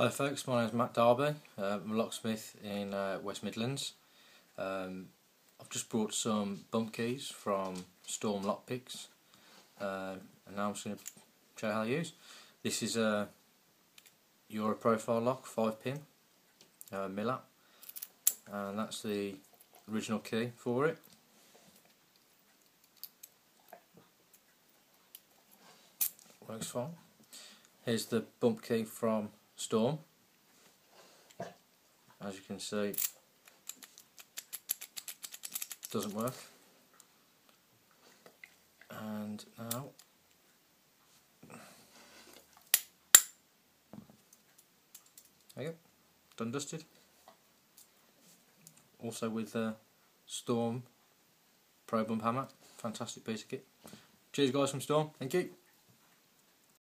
Hi folks, my name is Matt Darby. I'm a locksmith in West Midlands. I've just brought some bump keys from Storm Lockpicks, and now I'm just going to show you how to use. This is a Euro Profile lock 5-pin Millap, and that's the original key for it. Works fine. Here's the bump key from Storm. As you can see, doesn't work. And now there you go, done dusted. Also with the Storm Pro Bump Hammer, fantastic piece of kit. Cheers guys from Storm, thank you.